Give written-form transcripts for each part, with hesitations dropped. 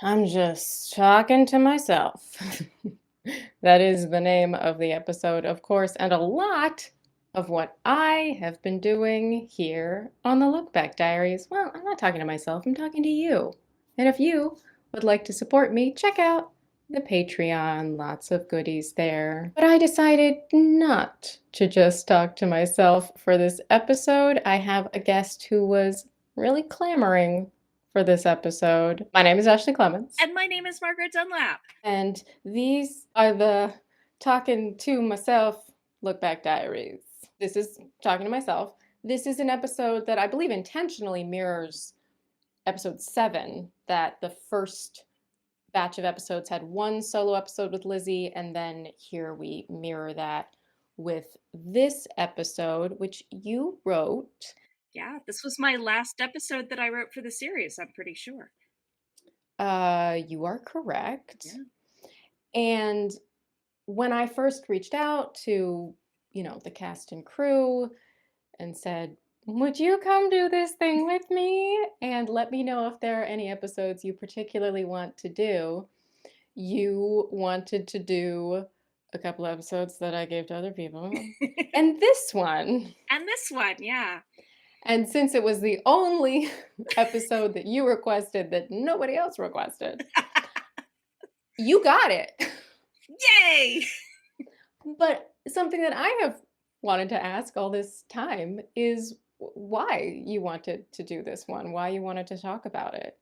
I'm just talking to myself. That is the name of the episode, of course, and a lot of what I have been doing here on the Look Back Diaries. Well, I'm not talking to myself, I'm talking to you. And if you would like to support me, check out the Patreon. Lots of goodies there. But I decided not to just talk to myself for this episode. I have a guest who was really clamoring for this episode. My name is Ashley Clements. And my name is Margaret Dunlap. And these are the talking to myself look back diaries. This is talking to myself. This is an episode that I believe intentionally mirrors episode 7, that the first batch of episodes had one solo episode with Lizzie, and then here we mirror that with this episode, which you wrote. Yeah, this was my last episode that I wrote for the series, I'm pretty sure. You are correct. Yeah. And when I first reached out to, the cast and crew and said, would you come do this thing with me and let me know if there are any episodes you particularly want to do? You wanted to do a couple episodes that I gave to other people, and this one. And this one, yeah. And since it was the only episode that you requested that nobody else requested, you got it. Yay! But something that I have wanted to ask all this time is why you wanted to do this one, why you wanted to talk about it.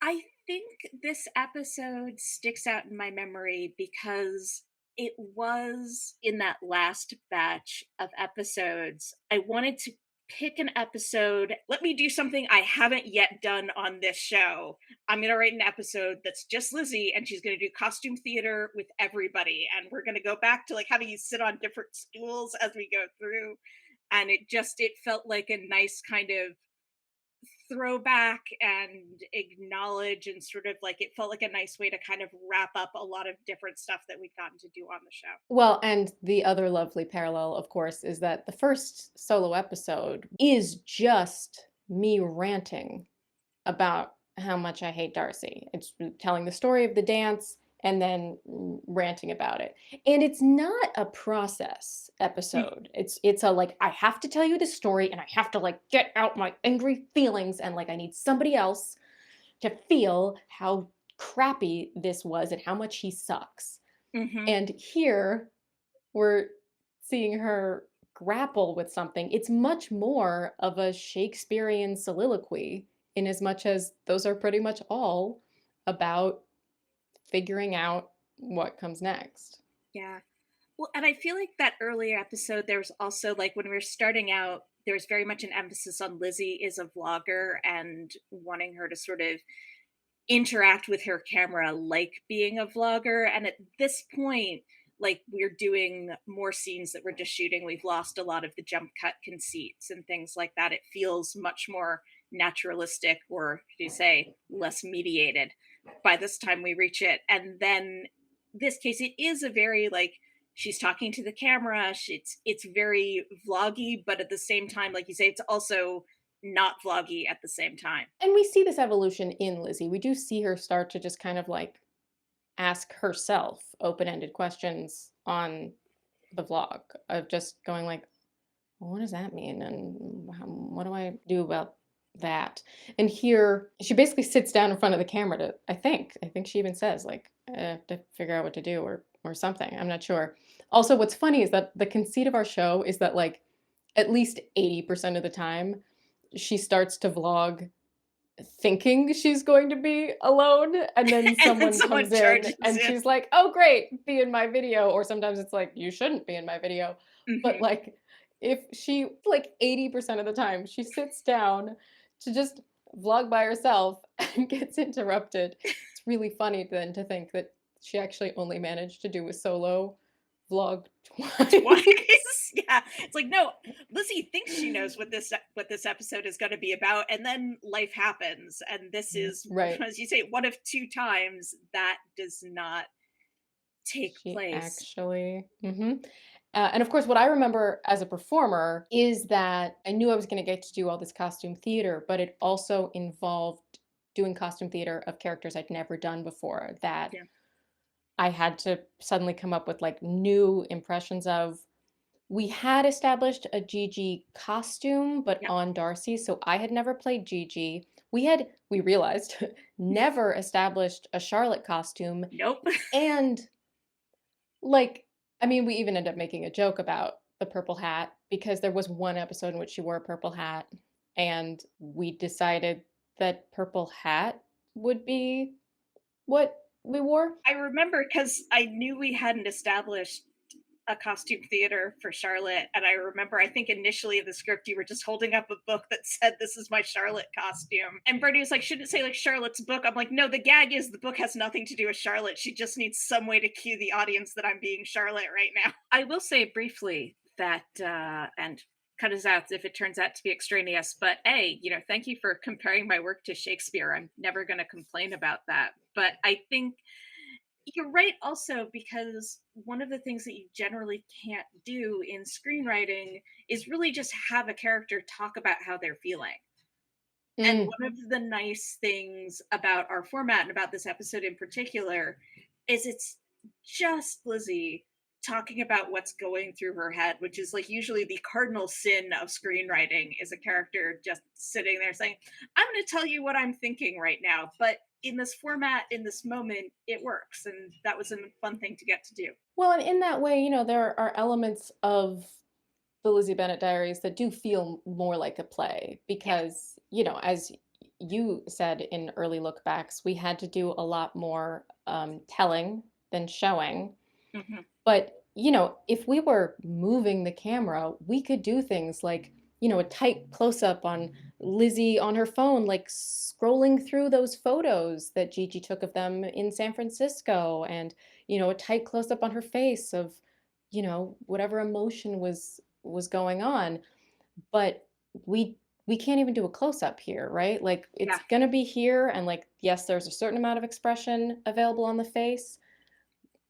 I think this episode sticks out in my memory because it was in that last batch of episodes. I wanted to pick an episode. Let me do something I haven't yet done on this show. I'm going to write an episode that's just Lizzie, and she's going to do costume theater with everybody. And we're going to go back to like having you sit on different stools as we go through. And it felt like a nice kind of throwback and acknowledge, and sort of like it felt like a nice way to kind of wrap up a lot of different stuff that we've gotten to do on the show. Well, and the other lovely parallel, of course, is that the first solo episode is just me ranting about how much I hate Darcy. It's telling the story of the dance and then ranting about it. And it's not a process episode. It's a like I have to tell you the story and I have to like get out my angry feelings and like I need somebody else to feel how crappy this was and how much he sucks. Mm-hmm. And here we're seeing her grapple with something. It's much more of a Shakespearean soliloquy, in as much as those are pretty much all about figuring out what comes next. Yeah. Well, and I feel like that earlier episode, there was also like when we were starting out, there was very much an emphasis on Lizzie is a vlogger and wanting her to sort of interact with her camera like being a vlogger. And at this point, like we're doing more scenes that we're just shooting. We've lost a lot of the jump cut conceits and things like that. It feels much more naturalistic, or you say less mediated by this time we reach it. And then this case, it is a very like she's talking to the camera. It's very vloggy, but at the same time, like you say, it's also not vloggy at the same time. And we see this evolution in Lizzie. We do see her start to just kind of like ask herself open-ended questions on the vlog of just going like, well, what does that mean? And what do I do about that? And here she basically sits down in front of the camera to, I think she even says like, to figure out what to do or something. I'm not sure. Also, what's funny is that the conceit of our show is that like at least 80% of the time she starts to vlog thinking she's going to be alone, and then someone comes in and she's like, oh great, be in my video. Or sometimes it's like, you shouldn't be in my video. But like if she like 80% of the time she sits down to just vlog by herself and gets interrupted, it's really funny then to think that she actually only managed to do a solo vlog Twice. Yeah, it's like no, Lizzie thinks she knows what this episode is going to be about, and then life happens, and this is, right, as you say, one of two times that does not take she place. actually and of course, what I remember as a performer is that I knew I was going to get to do all this costume theater, but it also involved doing costume theater of characters I'd never done before that Yeah. I had to suddenly come up with like new impressions of. We had established a Gigi costume, but Yep. on Darcy, so I had never played Gigi. We realized, never established a Charlotte costume, Nope. and, like, I mean, we even ended up making a joke about the purple hat because there was one episode in which she wore a purple hat, and we decided that purple hat would be what we wore. I remember because I knew we hadn't established a costume theater for Charlotte. And I remember, I think initially in the script, you were just holding up a book that said, "This is my Charlotte costume." And Bernie was like, "Shouldn't it say like Charlotte's book?" I'm like, "No, the gag is the book has nothing to do with Charlotte. She just needs some way to cue the audience that I'm being Charlotte right now." I will say briefly that, and cut us out if it turns out to be extraneous, but A, thank you for comparing my work to Shakespeare. I'm never going to complain about that. But I think you're right also because one of the things that you generally can't do in screenwriting is really just have a character talk about how they're feeling. And Mm, one of the nice things about our format and about this episode in particular is it's just Lizzie talking about what's going through her head, which is like usually the cardinal sin of screenwriting is a character just sitting there saying, "I'm going to tell you what I'm thinking right now." But in this format, in this moment, it works. And that was a fun thing to get to do. well, and in that way, there are elements of the Lizzie Bennet Diaries that do feel more like a play Yeah. because, as you said in early look backs, we had to do a lot more telling than showing. Hmm. But, if we were moving the camera, we could do things like, a tight close up on Lizzie on her phone, like scrolling through those photos that Gigi took of them in San Francisco, and, a tight close up on her face of, whatever emotion was going on. But we we can't even do a close up here, right? Like it's Yeah. going to be here and like yes, there's a certain amount of expression available on the face,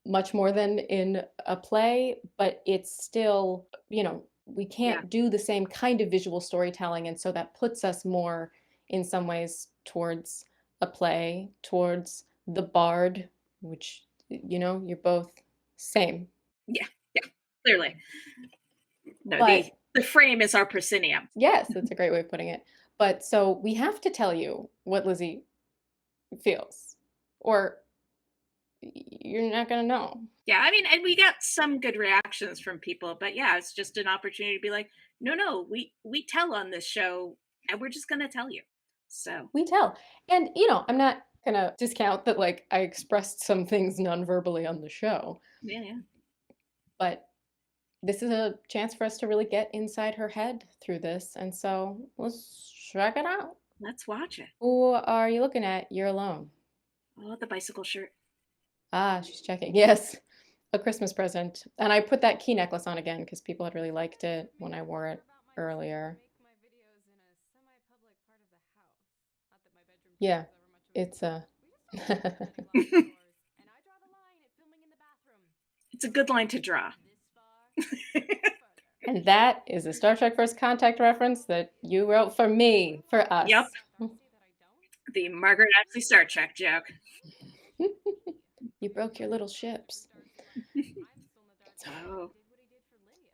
much more than in a play, but it's still, we Yeah. can't do the same kind of visual storytelling. And so that puts us more, in some ways, towards a play, towards the bard, which, you're both same. Yeah. Yeah. Clearly. No, the But the frame is our proscenium. yes, that's a great way of putting it. But so we have to tell you what Lizzie feels, or you're not going to know. Yeah, I mean, and we got some good reactions from people, but yeah, it's just an opportunity to be like, no, no, we tell on this show, and we're just gonna tell you. So We tell. And, I'm not going to discount that, like, I expressed some things non-verbally on the show, yeah, yeah, but this is a chance for us to really get inside her head through this. And so let's check it out. let's watch it. Who are you looking at? You're alone. Oh, the bicycle shirt. Ah, she's checking. Yes, a Christmas present. And I put that key necklace on again because people had really liked it when I wore it earlier. Yeah, it's a. It's a good line to draw. And that is a Star Trek First Contact reference that you wrote for me, for Yep, us. the Margaret Ashley Star Trek joke. You broke your little ships. Oh,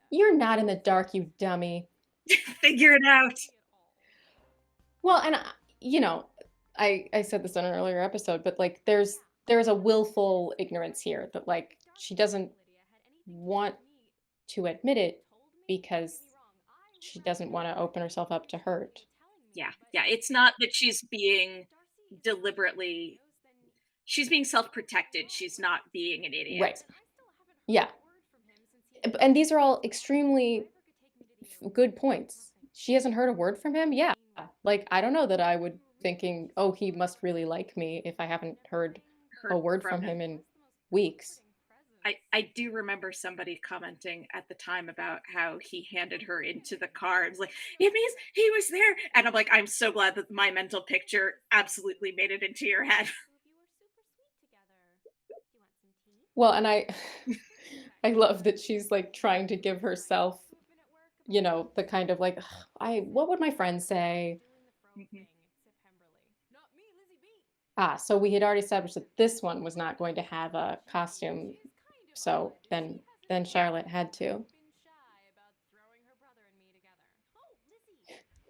You're not in the dark, you dummy. figure it out. Well, and I said this on an earlier episode, but like there's a willful ignorance here that like she doesn't want to admit it because she doesn't want to open herself up to hurt. Yeah, yeah. It's not that she's being deliberately. She's being self-protected. She's not being an Right. idiot. Yeah. And these are all extremely good points. She hasn't heard a word from him? Yeah. Like I don't know that I would thinking, "Oh, he must really like me" if I haven't heard a Heard word from from him. him in weeks. I do remember somebody commenting at the time about how he handed her into the car and was like, "It means he was there." And I'm like, I'm so glad that my mental picture absolutely made it into your head. Well, and I I love that she's like trying to give herself, the kind of like, I what would my friends say? Mhm. So we had already established that this one was not going to have a costume, so then Yeah. Charlotte had to.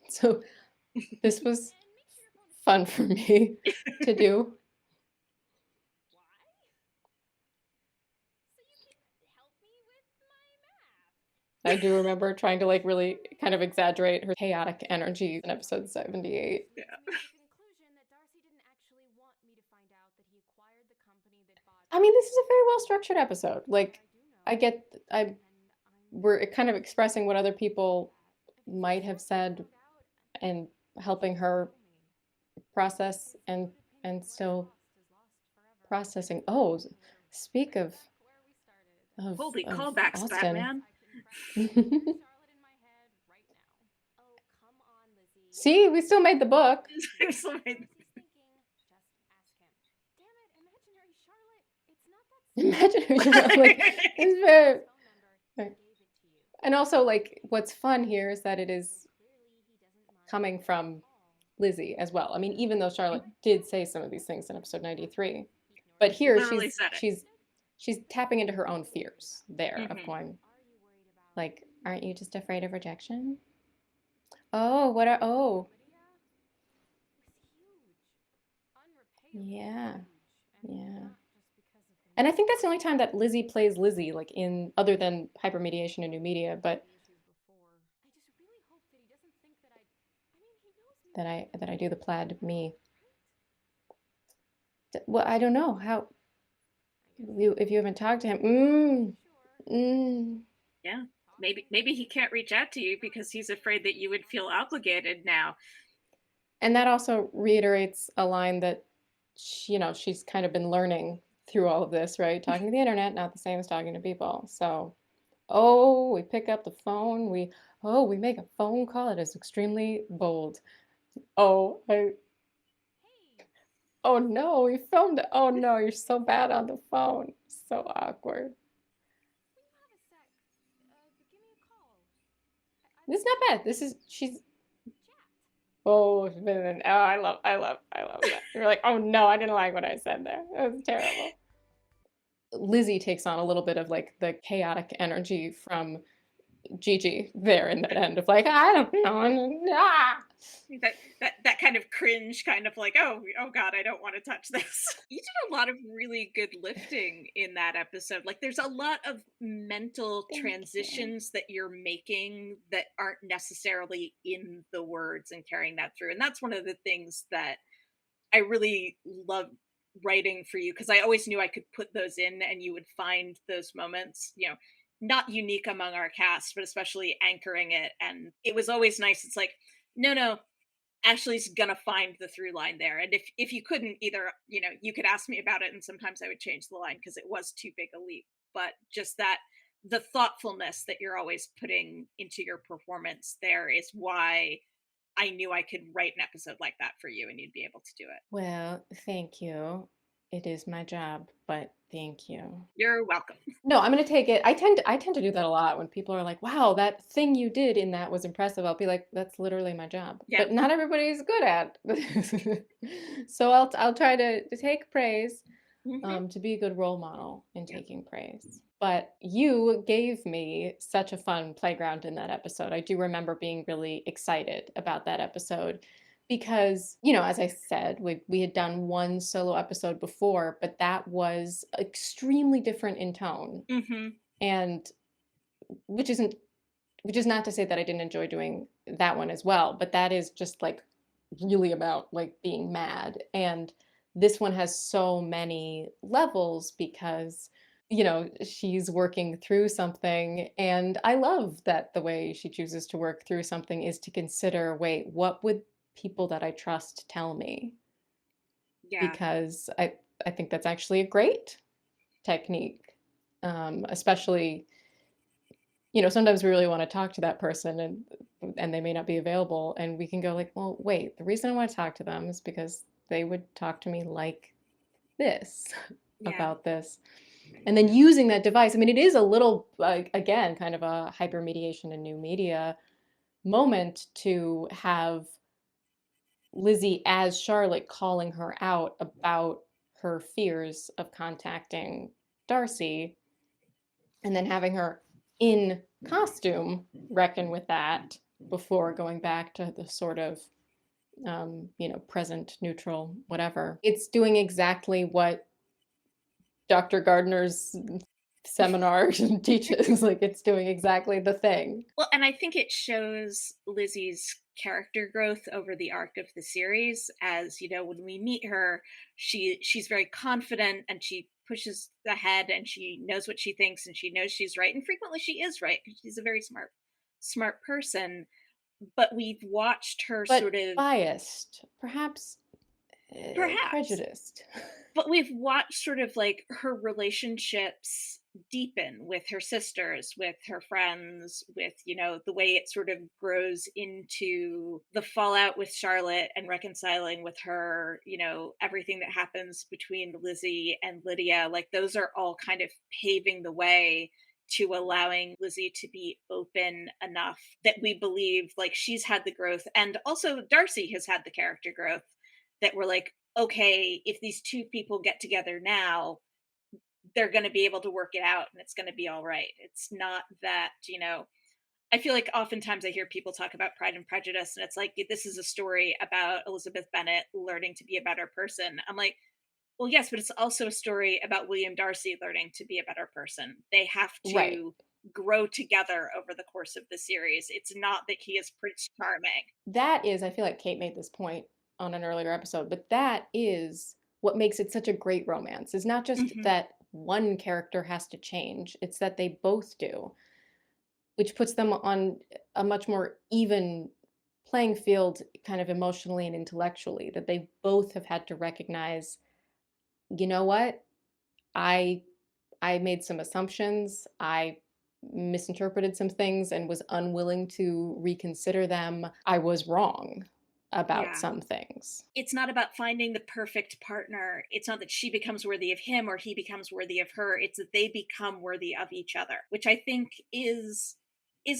So this was fun for me to do. I do remember trying to like really kind of exaggerate her chaotic energy in episode 78. Yeah. I mean, this is a very well structured episode. Like, I get, I we're kind of expressing what other people might have said and helping her process and still processing. Oh, speak Holy of callbacks, Austin. Batman. See, we still made the book. Imaginary Charlotte, like it's very. And also, like, what's fun here is that it is coming from Lizzie as well. I mean, even though Charlotte did say some of these things in episode 93, but here Literally said it. she's tapping into her own fears there of Mhm. going like, aren't you just afraid of rejection? Oh, what are oh yeah, yeah. And I think that's the only time that Lizzie plays Lizzie, like in other than hypermediation and new media, but that I do the plaid me. Well, I don't know how if you haven't talked to him. Yeah. Maybe he can't reach out to you because he's afraid that you would feel obligated now. And that also reiterates a line that she's kind of been learning through all of this, right? Talking to the internet, not the same as talking to people. So, oh, we pick up the phone, we make a phone call. It is extremely bold. Oh, oh no, we filmed it. Oh no, you're so bad on the phone. So awkward. This is not bad. She's I love that. You're like, oh no, I didn't like what I said there. That was terrible. Lizzie takes on a little bit of like the chaotic energy from Gigi there in that end of like, I don't know. That kind of cringe, kind of like, oh god, I don't want to touch this. You did a lot of really good lifting in that episode. Like, there's a lot of mental Thank you. transitions that you're making that aren't necessarily in the words and carrying that through. And that's one of the things that I really love writing for you, because I always knew I could put those in and you would find those moments, not unique among our cast, but especially anchoring it. And it was always nice. It's like, no, Ashley's gonna find the through line there. And if you couldn't either, you could ask me about it, and sometimes I would change the line because it was too big a leap. But just that the thoughtfulness that you're always putting into your performance there is why I knew I could write an episode like that for you and you'd be able to do it. Well, thank you. It is my job, but thank you. You're welcome. No, I'm gonna take it. I tend to do that a lot when people are like, "Wow, that thing you did in that was impressive." I'll be like, "That's literally my job," Yeah. but not everybody's good at. So I'll try to take praise, Hmm. to be a good role model in Yeah. taking praise. But you gave me such a fun playground in that episode. I do remember being really excited about that episode because, as I said, we had done one solo episode before, but that was extremely different in tone. Hmm. And which isn't which is not to say that I didn't enjoy doing that one as well, but that is just like really about like being mad. And this one has so many levels because she's working through something, and I love that the way she chooses to work through something is to consider, wait, what would people that I trust tell me? Yeah. Because I think that's actually a great technique, especially sometimes we really want to talk to that person, and they may not be available, and we can go like, well, wait, the reason I want to talk to them is because they would talk to me like this Yeah. about this. And then using that device, I mean, it is a little again kind of a hypermediation and new media moment to have Lizzie as Charlotte calling her out about her fears of contacting Darcy, and then having her in costume reckon with that before going back to the sort of present, neutral, whatever. It's doing exactly what Dr. Gardner's seminar teaches. Like, it's doing exactly the thing. Well, and I think it shows Lizzie's character growth over the arc of the series. As you know, when we meet her, she's very confident and she pushes ahead and she knows what she thinks and she knows she's right, and frequently she is right because she's a very smart person. But we've watched her But sort of, biased, perhaps perhaps, prejudiced. but we've watched sort of like her relationships deepen with her sisters, with her friends, with, the way it sort of grows into the fallout with Charlotte and reconciling with her, everything that happens between Lizzie and Lydia. Like, those are all kind of paving the way to allowing Lizzie to be open enough that we believe like she's had the growth, and also Darcy has had the character growth, that we're like, okay, if these two people get together now, they're going to be able to work it out and it's going to be all right. It's not that, I feel like oftentimes I hear people talk about Pride and Prejudice and it's like, this is a story about Elizabeth Bennet learning to be a better person. I'm like, well, yes, but it's also a story about William Darcy learning to be a better person. They have Right. to grow together over the course of the series. It's not that he is Prince Charming. That is, I feel like Kate made this point on an earlier episode, but that is what makes it such a great romance. Is not just Hmm. that one character has to change, it's that they both do, which puts them on a much more even playing field, kind of emotionally and intellectually, that they both have had to recognize, you know what? I I made some assumptions. I misinterpreted some things and was unwilling to reconsider them. I was wrong about Yeah. some things. It's not about finding the perfect partner. It's not that she becomes worthy of him or he becomes worthy of her. It's that they become worthy of each other, which I think is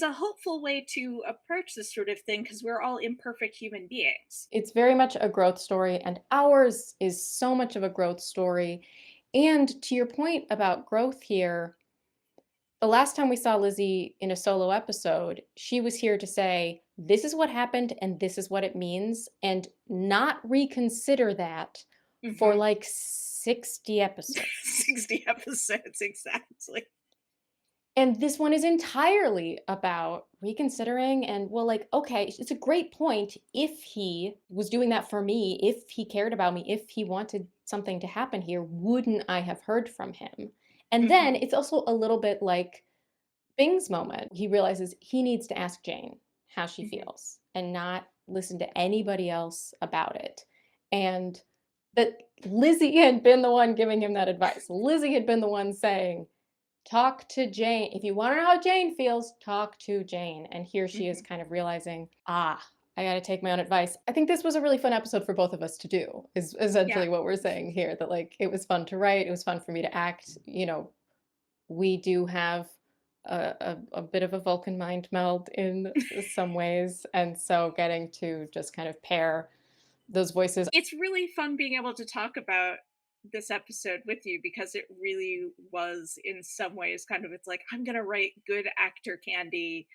a hopeful way to approach this sort of thing because we're all imperfect human beings. It's very much a growth story, and ours is so much of a growth story. And to your point about growth here, the last time we saw Lizzie in a solo episode, she was here to say, this is what happened and this is what it means, and not reconsider that for Hmm. like 60 episodes. 60 episodes, exactly. And this one is entirely about reconsidering and, well, like, okay, it's a great point. If he was doing that for me, if he cared about me, if he wanted something to happen here, wouldn't I have heard from him? And then Hmm. it's also a little bit like Bing's moment. He realizes he needs to ask Jane how she Hmm. feels and not listen to anybody else about it. And that Lizzie had been the one giving him that advice. Lizzie had been the one saying, talk to Jane. If you want to know how Jane feels, talk to Jane. And here she is Hmm. kind of realizing, I got to take my own advice. I think this was a really fun episode for both of us to do, is Yeah. essentially what we're saying here. That, like, it was fun to write, it was fun for me to act. We do have a bit of a Vulcan mind meld in some ways. And so getting to just kind of pair those voices. It's really fun being able to talk about this episode with you because it really was in some ways kind of, it's like I'm going to write good actor candy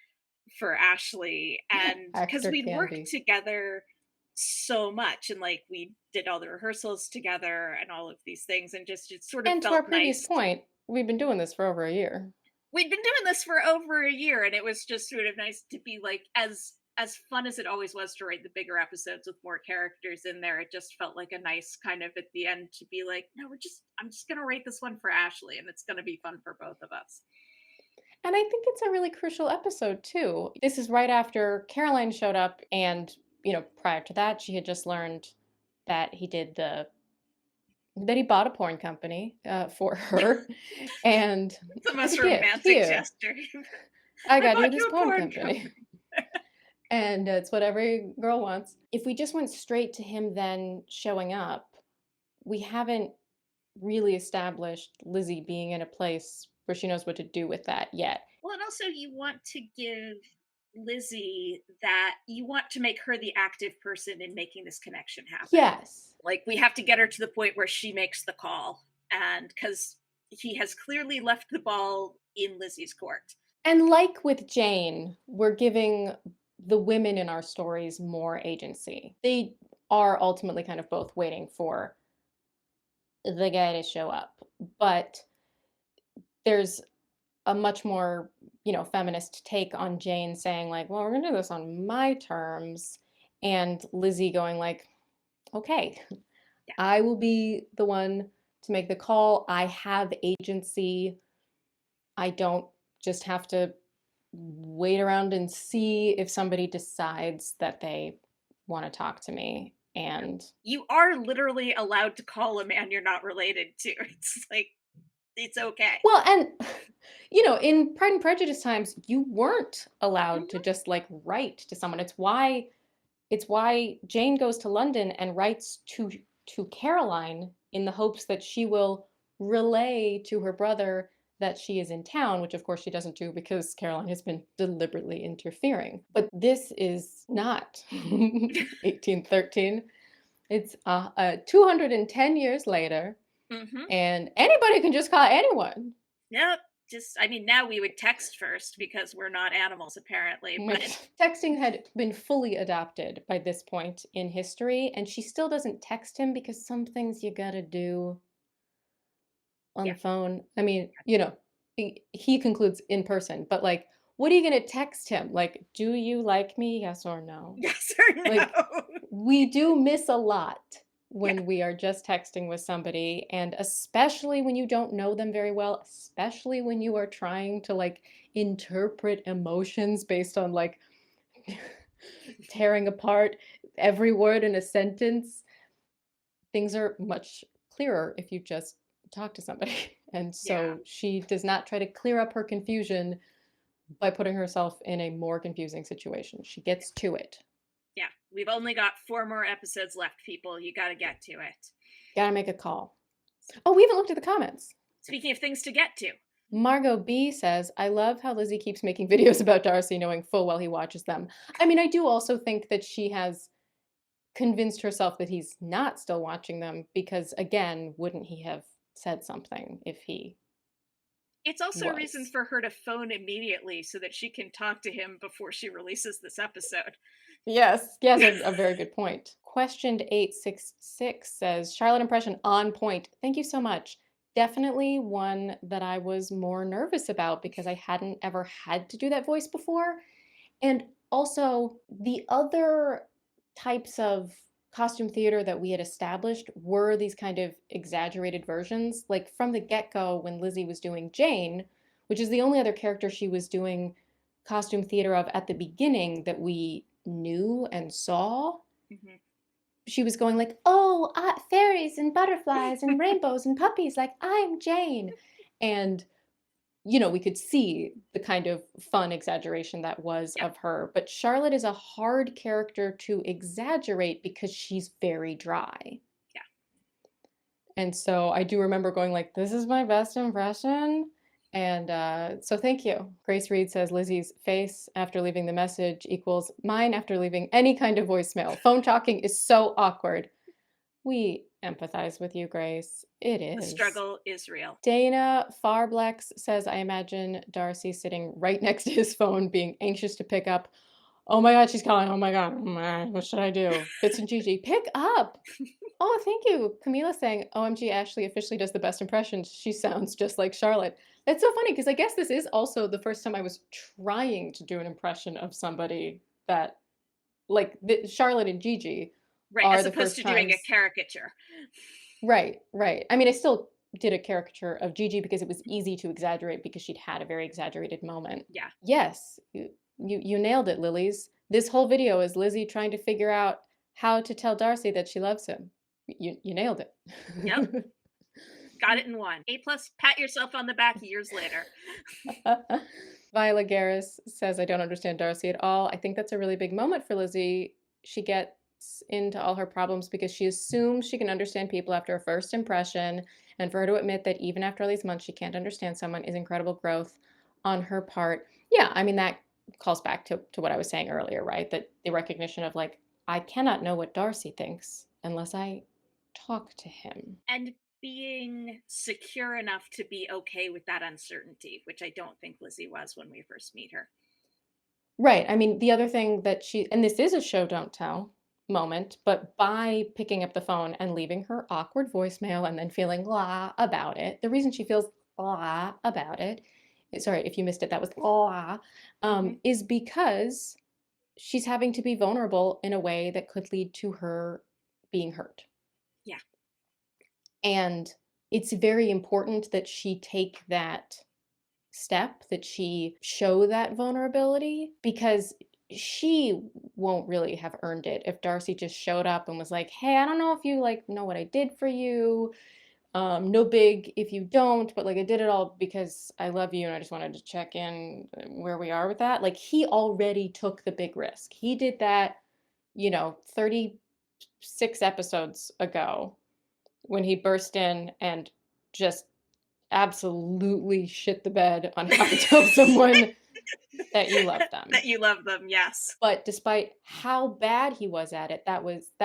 for Ashley, and because Actor we'd worked candy. together so much and like we did all the rehearsals together and all of these things, and just it sort of And to felt our previous nice. point, we've been doing this for over a year. We'd been doing this for over a year and it was just sort of nice to be like, as fun as it always was to write the bigger episodes with more characters in there, it just felt like a nice kind of at the end to be like, no, I'm just going to write this one for Ashley and it's going to be fun for both of us. And I think it's a really crucial episode too. This is right after Caroline showed up, and prior to that, she had just learned that he bought a porn company for her, and The as a most gift, romantic here, gesture. I I got you bought this you a porn porn company. company. And it's what every girl wants. If we just went straight to him then showing up, we haven't really established Lizzie being in a place where she knows what to do with that yet. Well, and also you want to give. Lizzie that you want to make her the active person in making this connection happen. Yes. Like, we have to get her to the point where she makes the call, and because he has clearly left the ball in Lizzie's court. And like with Jane, we're giving the women in our stories more agency. They are ultimately kind of both waiting for the guy to show up. But there's a much more, feminist take on Jane saying like, "Well, we're going to do this on my terms." And Lizzie going like, "Okay, Yeah. I will be the one to make the call. I have agency. I don't just have to wait around and see if somebody decides that they want to talk to me." And You are literally allowed to call a man you're not related to. It's like, it's okay. well, and in Pride and Prejudice times, you weren't allowed to Mhm. just like write to someone. It's why Jane goes to London and writes to Caroline in the hopes that she will relay to her brother that she is in town, which of course she doesn't do because Caroline has been deliberately interfering. But this is not 1813. It's 210 years later, Mhm. and anybody can just call anyone. Yep. Just, I mean, now we would text first because we're not animals apparently, but Texting had been fully adopted by this point in history, and she still doesn't text him because some things you gotta do on yeah. the phone. I mean, he concludes in person, but like, what are you gonna text him? Like, do you like me? Yes or no? Yes or Like, no. we do miss a lot Yeah. when we are just texting with somebody, and especially when you don't know them very well, especially when you are trying to like interpret emotions based on like tearing apart every word in a sentence. Things are much clearer if you just talk to somebody. And Yeah. so she does not try to clear up her confusion by putting herself in a more confusing situation. She gets to it. Yeah. We've only got 4 more episodes left, people. You got to get to it. Gotta make a call. Oh, we haven't looked at the comments. Speaking of things to get to. Margot B says, I love how Lizzie keeps making videos about Darcy, knowing full well he watches them. I mean, I do also think that she has convinced herself that he's not still watching them because, again, wouldn't he have said something if he It's also a reason was? for her to phone immediately so that she can talk to him before she releases this episode. Yes, yes, a very good point. Questioned 866 says, Charlotte impression on point. Thank you so much. Definitely one that I was more nervous about because I hadn't ever had to do that voice before. And also, the other types of costume theater that we had established were these kind of exaggerated versions. Like from the get go, when Lizzie was doing Jane, which is the only other character she was doing costume theater of at the beginning that we knew and saw, Mhm. she was going like, "Oh, fairies and butterflies and rainbows and puppies, like I'm Jane." And we could see the kind of fun exaggeration that was Yeah. of her. But Charlotte is a hard character to exaggerate because she's very dry. Yeah. And so I do remember going like, this is my best impression. And so thank you. Grace Reed says Lizzie's face after leaving the message equals mine after leaving any kind of voicemail. Phone talking is so awkward. We empathize with you, Grace. It The is. struggle is real. Dana Farblex says, I imagine Darcy sitting right next to his phone, being anxious to pick up. Oh my God, she's calling. Oh my God. Oh my, what should I do? Fitz and Gigi, pick up. Oh, thank you. Camila saying, OMG, Ashley officially does the best impressions. She sounds just like Charlotte. That's so funny because I guess this is also the first time I was trying to do an impression of somebody that, like, Charlotte and Gigi Right, are as the opposed first to doing a times. caricature. Right, right. I mean, I still did a caricature of Gigi because it was easy to exaggerate because she'd had a very exaggerated moment. Yeah. Yes, you nailed it, Lilies. This whole video is Lizzie trying to figure out how to tell Darcy that she loves him. You nailed it. Yep. Got it in one. A plus, pat yourself on the back years later. Viola Garris says, I don't understand Darcy at all. I think that's a really big moment for Lizzie. She gets into all her problems because she assumes she can understand people after a first impression. And for her to admit that even after all these months, she can't understand someone is incredible growth on her part. Yeah, I mean, that calls back to what I was saying earlier, right? That the recognition of like, I cannot know what Darcy thinks unless I talk to him. And being secure enough to be okay with that uncertainty, which I don't think Lizzie was when we first meet her. Right. I mean, the other thing that and this is a show don't tell moment, but by picking up the phone and leaving her awkward voicemail and then feeling blah about it, the reason she feels blah about it, sorry, if you missed it, that was blah, Mhm. is because she's having to be vulnerable in a way that could lead to her being hurt. Yeah. And it's very important that she take that step, that she show that vulnerability, because she won't really have earned it if Darcy just showed up and was like, "Hey, I don't know if you like know what I did for you. No big if you don't, but like I did it all because I love you and I just wanted to check in where we are with that." Like he already took the big risk. He did that, 36 episodes ago when he burst in and just absolutely shit the bed on how to tell someone that you love them. That you love them, yes. But despite how bad he was at it, that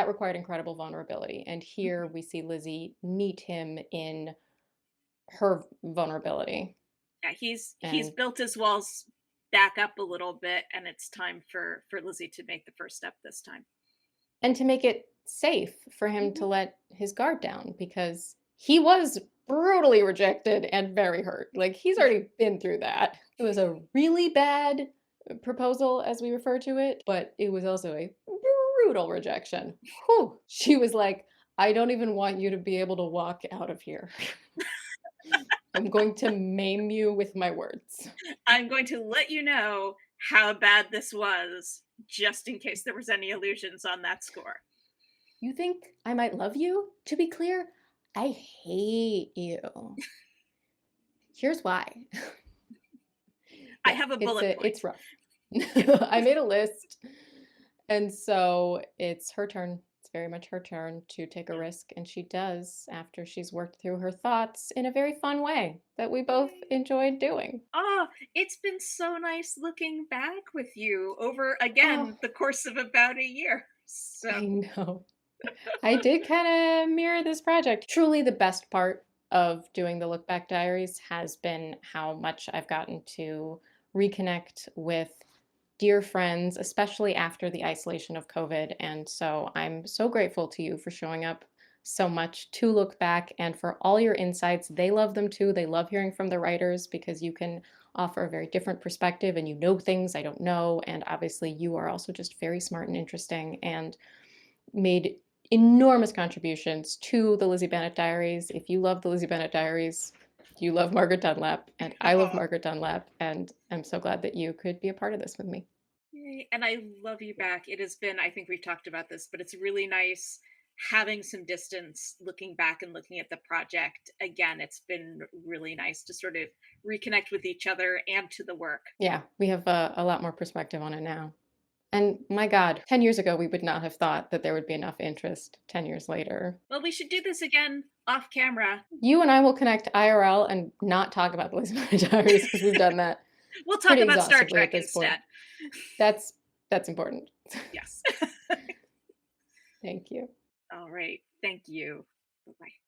required incredible vulnerability. And here Mhm. we see Lizzie meet him in her vulnerability. Yeah, he's And built his walls back up a little bit, and it's time for Lizzie to make the first step this time. to make it safe for him Mhm. to let his guard down because he was brutally rejected and very hurt. Like he's Yeah. already been through that. It was a really bad proposal, as we refer to it, but it was also a brutal rejection. Whew. She was like, I don't even want you to be able to walk out of here. I'm going to maim you with my words. I'm going to let you know how bad this was, just in case there was any illusions on that score. You think I might love you? To be clear, I hate you. Here's why. I Yeah, have a bullet point. it's rough. Yeah. I made a list, and so it's her turn. It's very much her turn to take a risk, and she does after she's worked through her thoughts in a very fun way that we both Yay. enjoyed doing. Oh, it's been so nice looking back with you over Oh, again the course of about a year. So, I know. I did kind of mirror this project. Truly, the best part of doing the Look Back Diaries has been how much I've gotten to reconnect with dear friends, especially after the isolation of COVID. And so I'm so grateful to you for showing up so much to Look Back and for all your insights. They love them too. They love hearing from the writers because you can offer a very different perspective and you know things I don't know. And obviously, you are also just very smart and interesting and made enormous contributions to the Lizzie Bennet Diaries. If you love the Lizzie Bennet Diaries, you love Margaret Dunlap, and I love oh, Margaret Dunlap, and I'm so glad that you could be a part of this with me. yay. And I love you back. It has been, I think we've talked about this, but it's really nice having some distance looking back and looking at the project. Again, it's been really nice to sort of reconnect with each other and to the work. Yeah, we have a lot more perspective on it now. And my God, 10 years ago, we would not have thought that there would be enough interest 10 years later. Well, we should do this again off camera. You and I will connect IRL and not talk about the Lizzie Bennet Diaries because we've done that We'll talk pretty about Star exhaustively at Trek this point. instead. That's that's important. Yes. Thank you. All right. Thank you. Bye bye.